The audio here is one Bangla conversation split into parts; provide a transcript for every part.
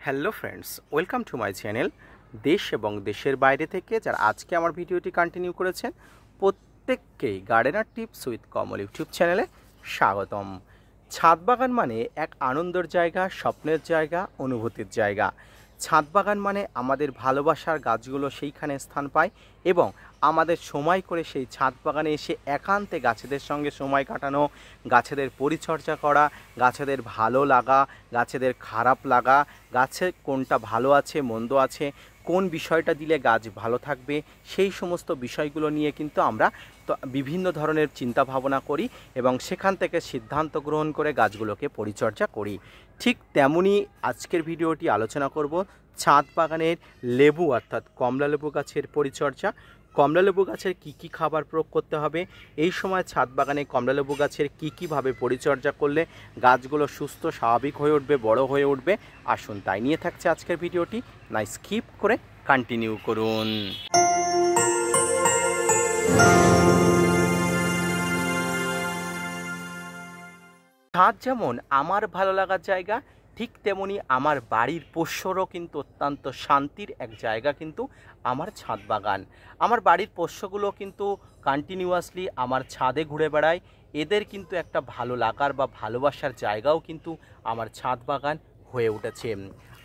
Hello friends, welcome to my channel. দেশ এবং দেশের বাইরে থেকে যারা আজকে আমার ভিডিওটি কন্টিনিউ করেছেন প্রত্যেককেই gardener tips with Kamal YouTube চ্যানেলে স্বাগতম। ছাদ বাগান মানে এক আনন্দের জায়গা, স্বপ্নের জায়গা, অনুভূতির জায়গা। ছাদ বাগান মানে আমাদের ভালোবাসার গাছগুলো সেইখানে স্থান পায় এবং আমাদের সময় করে সেই ছাদ বাগানে এসে একান্তে গাছেদের সঙ্গে সময় কাটানো, গাছেদের পরিচর্যা করা, গাছেদের ভালো লাগা, গাছেদের খারাপ লাগা, গাছে কোনটা ভালো আছে মন্দ আছে, কোন বিষয়টা দিলে গাছ ভালো থাকবে, সেই সমস্ত বিষয়গুলো নিয়ে কিন্তু আমরা বিভিন্ন ধরনের চিন্তা ভাবনা করি এবং সেখান থেকে সিদ্ধান্ত গ্রহণ করে গাছগুলোকে পরিচর্যা করি। ঠিক তেমনই আজকের ভিডিওটি আলোচনা করব ছাদ বাগানের লেবু অর্থাৎ কমলা লেবু গাছের পরিচর্যা। কমলা লেবু গাছের কী কী খাবার প্রয়োগ করতে হবে, এই সময় ছাদ বাগানে কমলা লেবু গাছের কীভাবে পরিচর্যা করলে গাছগুলো সুস্থ স্বাভাবিক হয়ে উঠবে, বড় হয়ে উঠবে, আসুন তাই নিয়ে থাকছে আজকের ভিডিওটি। না স্কিপ করে কন্টিনিউ করুন। ছাদ যেমন আমার ভালো লাগার জায়গা, ঠিক তেমনি আমার বাড়ির পোষ্যরও কিন্তু অত্যন্ত শান্তির এক জায়গা কিন্তু আমার ছাদ বাগান। আমার বাড়ির পোষ্যগুলো কিন্তু কন্টিনিউয়াসলি আমার ছাদে ঘুরে বেড়ায়, এদের কিন্তু একটা ভালো লাগার বা ভালোবাসার জায়গাও কিন্তু আমার ছাদ বাগান হয়ে উঠেছে।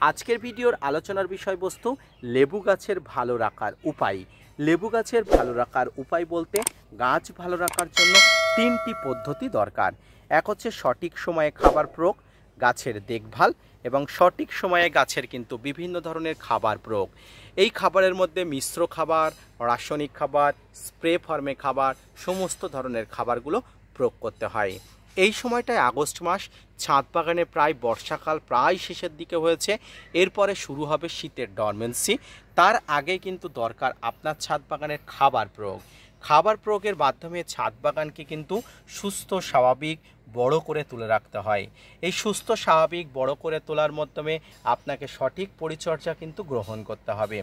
আজকের ভিডিওর আলোচনার বিষয়বস্তু লেবু গাছের ভালো রাখার উপায়। লেবু গাছের ভালো রাখার উপায় বলতে গাছ ভালো রাখার জন্য তিনটি পদ্ধতি দরকার। এক হচ্ছে সঠিক সময়ে খাবার প্রয়োগ, গাছের দেখভাল এবং সঠিক সময়ে গাছের কিন্তু বিভিন্ন ধরনের খাবার প্রয়োগ। এই খাবারের মধ্যে মিশ্র খাবার, রাসায়নিক খাবার, স্প্রে ফর্মে খাবার, সমস্ত ধরনের খাবারগুলো প্রয়োগ করতে হয়। এই সময়টায় আগস্ট মাস, ছাদ বাগানে প্রায় বর্ষাকাল প্রায় শেষের দিকে হয়েছে, এরপরে শুরু হবে শীতের ডরমেন্সি। তার আগে কিন্তু দরকার আপনার ছাদ বাগানের খাবার প্রয়োগ। খাবার প্রয়োগের মাধ্যমে ছাদ বাগানকে কিন্তু সুস্থ স্বাভাবিক বড় করে তুলে রাখতে হয়। এই সুস্থ স্বাভাবিক বড় করে তোলার মাধ্যমে আপনাকে সঠিক পরিচর্যা কিন্তু গ্রহণ করতে হবে।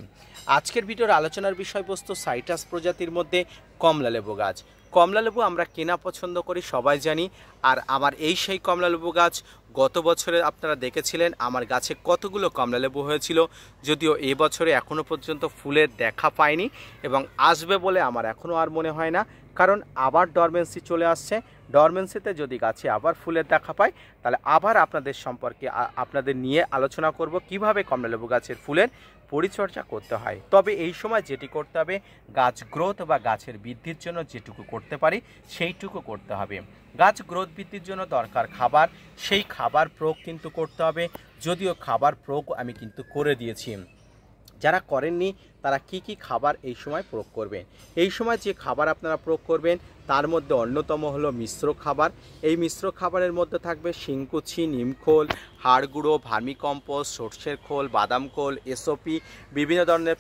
আজকের ভিডিওর আলোচনার বিষয়বস্তু সাইট্রাস প্রজাতির মধ্যে কমলা লেবু গাছ। কমলা লেবু আমরা কেনা পছন্দ করি, সবাই জানি। আর আমার এই সেই কমলা লেবু গাছ, গত বছরে আপনারা দেখেছিলেন আমার গাছে কতগুলো কমলা লেবু হয়েছিল, যদিও এবছরে এখনও পর্যন্ত ফুলের দেখা পায়নি এবং আসবে বলে আমার এখনও আর মনে হয় না, কারণ আবার ডরমেন্সি চলে আসছে। ডরমেন্সিতে যদি গাছে আবার ফুলের দেখা পায় তাহলে আবার আপনাদের নিয়ে আলোচনা করব কিভাবে কমলা লেবু গাছের ফুলের পরিচর্যা করতে হয়। তবে এই সময় যেটি করতে হবে, গাছ গ্রোথ বা গাছের বৃদ্ধির জন্য যেটুকু করতে পারি সেইটুকু করতে হবে। গাছ গ্রোথ বৃদ্ধির জন্য দরকার খাবার, সেই খাবার প্রয়োগ কিন্তু করতে হবে। যদিও খাবার প্রয়োগ আমি কিন্তু করে দিয়েছি, যারা করেননি তারা কি কি খাবার এই সময় প্রয়োগ করবেন। এই সময় যে খাবার আপনারা প্রয়োগ করবেন তার মধ্যে অন্যতম হলো মিশ্র খাবার। এই মিশ্র খাবারের মধ্যে থাকবে শিংকুচি, নিমখোল, হাড় গুঁড়ো, ভার্মিকম্পোস্ট, সর্ষের খোল, বাদাম খোল, এসওপি, বিভিন্ন ধরনের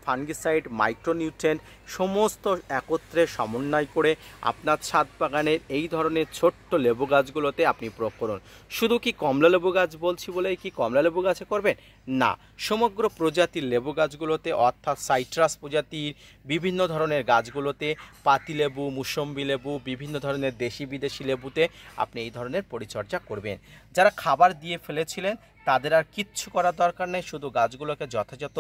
ফাঙ্গিসাইড, মাইক্রোনিউট্রিয়েন্ট সমস্ত একত্রে সমন্বয় করে আপনার ছাদ বাগানের এই ধরনের ছোট্ট লেবু গাছগুলোতে আপনি প্রয়োগ করুন। শুধু কি কমলা লেবু গাছ বলছি বলেই কি কমলা লেবু গাছে করবেন? না, সমগ্র প্রজাতির লেবু গাছগুলোতে অর্থাৎ সাইট্রাস প্রজাতির বিভিন্ন ধরনের গাছগুলোতে, পাতিলেবু, মুসম্বি লেবু, বিভিন্ন ধরনের দেশি বিদেশি লেবুতে আপনি এই ধরনের পরিচর্যা করবেন। যারা খাবার দিয়ে ফেলেছিলেন তাদের আর কিচ্ছু করার দরকার নেই, শুধু গাছগুলোকে যথাযথ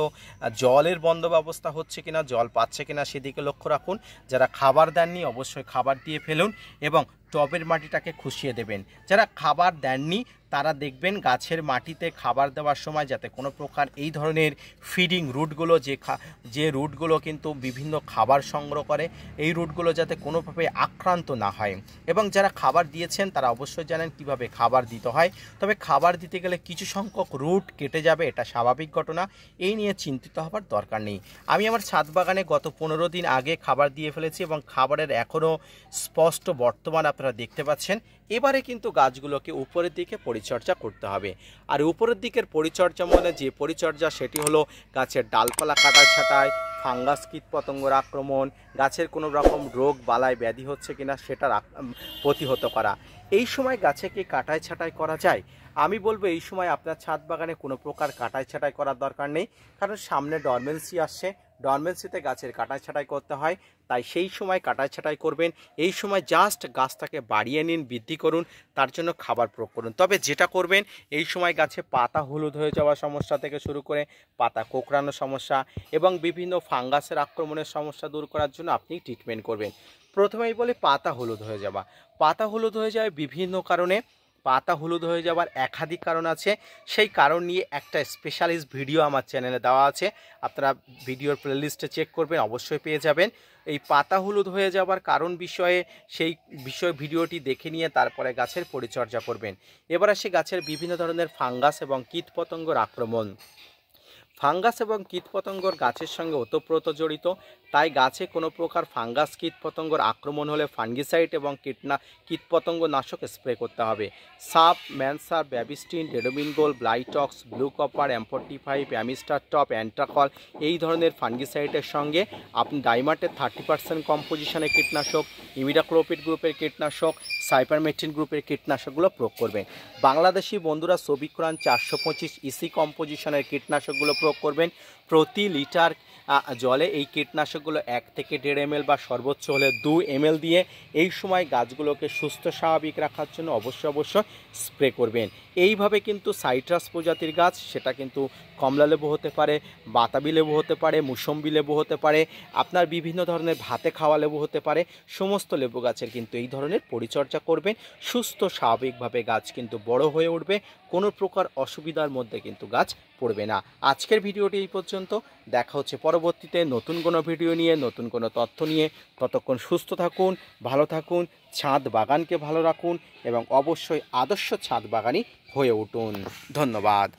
জলের বন্দোবস্ত হচ্ছে কিনা, জল পাচ্ছে কিনা সেদিকে লক্ষ্য রাখুন। যারা খাবার দেননি অবশ্যই খাবার দিয়ে ফেলুন এবং টবের মাটিটাকে খুশিয়ে দেবেন। যারা খাবার দেননি তারা দেখবেন গাছের মাটিতে খাবার দেওয়ার সময় যাতে কোনো প্রকার এই ধরনের ফিডিং রুটগুলো, যে রুটগুলো কিন্তু বিভিন্ন খাবার সংগ্রহ করে, এই রুটগুলো যাতে কোনোভাবে আক্রান্ত না হয়। এবং যারা খাবার দিয়েছেন তারা অবশ্যই জানেন কিভাবে খাবার দিতে হয়। তবে খাবার দিতে গেলে কিছু সংখ্যক রুট কেটে যাবে, এটা স্বাভাবিক ঘটনা, এই নিয়ে চিন্তিত হবার দরকার নেই। আমি আমার ছাদ বাগানে গত 15 দিন আগে খাবার দিয়ে ফেলেছি এবং খাবারের এখনও স্পষ্ট বর্তমান আপনারা দেখতে পাচ্ছেন। এবারে কিন্তু গাছগুলোকে উপরের দিকে পরিচর্যা করতে হবে। আর উপরের দিকের পরিচর্যা মানে যে পরিচর্যা সেটি হলো গাছের ডালপালা কাটা ছাঁটাই, ফাঙ্গাস কীটপতঙ্গের আক্রমণ, গাছের কোনো রকম রোগ বালাই ব্যাধি হচ্ছে কিনা সেটার প্রতিহত করা। এই সময় গাছে কি কাটাই ছাঁটাই করা যায়? আমি বলবো এই সময় আপনার ছাদ বাগানে কোনো প্রকার কাটাই ছাঁটাই করার দরকার নেই, কারণ সামনে ডরমেন্সি আসছে, ডরমেন্সিতে গাছের কাটাই ছাঁটাই করতে হয়, তাই সেই সময় কাটাই ছাঁটাই করবেন। এই সময় জাস্ট গাছটাকে বাড়িয়ে নিন, বৃদ্ধি করুন, তার জন্য খাবার প্রয়োগ করুন। তবে যেটা করবেন এই সময় গাছে পাতা হলুদ হয়ে যাওয়ার সমস্যা থেকে শুরু করে পাতা কোঁকড়ানোর সমস্যা এবং বিভিন্ন ফাঙ্গাসের আক্রমণের সমস্যা দূর করার জন্য আপনি ট্রিটমেন্ট করবেন। প্রথমেই বলি পাতা হলুদ হয়ে যাওয়া। পাতা হলুদ হয়ে যায় বিভিন্ন কারণে। পাতা হলুদ হয়ে যাওয়ার একাধিক কারণ আছে, সেই কারণ নিয়ে একটা স্পেশালিস্ট ভিডিও আমার চ্যানেলে দেওয়া আছে, আপনারা ভিডিওর প্লেলিস্টে চেক করবেন, অবশ্যই পেয়ে যাবেন। এই পাতা হলুদ হয়ে যাওয়ার কারণ বিষয়ে সেই ভিডিওটি দেখে নিয়ে তারপরে গাছের পরিচর্যা করবেন। এবার আসে গাছের বিভিন্ন ধরনের ফাঙ্গাস এবং কীটপতঙ্গর আক্রমণ। ফাঙ্গাস এবং কীটপতঙ্গর গাছের সঙ্গে ওতপ্রোত জড়িত, তাই গাছে কোনো প্রকার ফাঙ্গাস কীটপতঙ্গর আক্রমণ হলে ফাঙ্গিসাইড এবং কীটপতঙ্গ নাশক স্প্রে করতে হবে। সাপ, ম্যানসার, ব্যাবিস্টিন, ডেডোমিনগোল, Blitox, blue copper, M45, Amistar top, Antracol এই ধরনের ফাঙ্গিসাইডের সঙ্গে আপনি ডাইমার্টের 30% কম্পোজিশনের কীটনাশক, ইমিডাক্লোপিড গ্রুপের কীটনাশক, সাইপারমেথ্রিন গ্রুপের কীটনাশকগুলো প্রয়োগ করবেন। বাংলাদেশি বন্ধুরা সবিক্রান 425 ইসি কম্পোজিশনের কীটনাশকগুলো প্রয়োগ করবেন। প্রতি লিটার জলে এই কীটনাশকগুলো 1 থেকে 1.5 ml বা সর্বোচ্চ হলে 2 ml দিয়ে এই সময় গাছগুলোকে সুস্থ স্বাভাবিক রাখার জন্য অবশ্যই স্প্রে করবেন। এইভাবে কিন্তু সাইট্রাস প্রজাতির গাছ, সেটা কিন্তু কমলা লেবু হতে পারে, বাতাবি লেবু হতে পারে, মুসম্বি লেবু হতে পারে, আপনার বিভিন্ন ধরনের ভাতে খাওয়া লেবু হতে পারে, সমস্ত লেবু গাছের কিন্তু এই ধরনের পরিচর্যা করবেন। সুস্থ স্বাভাবিকভাবে গাছ কিন্তু বড় হয়ে উঠবে, কোনো প্রকার অসুবিধার মধ্যে কিন্তু গাছ পড়বে না। আজকের ভিডিওটি এই পর্যন্ত, দেখা হচ্ছে পরবর্তীতে নতুন কোনো ভিডিও নিয়ে, নতুন কোনো তথ্য নিয়ে। ততক্ষণ সুস্থ থাকুন, ভালো থাকুন, ছাদ বাগানকে ভালো রাখুন এবং অবশ্যই আদর্শ ছাদ বাগানই হয়ে উঠুন। ধন্যবাদ।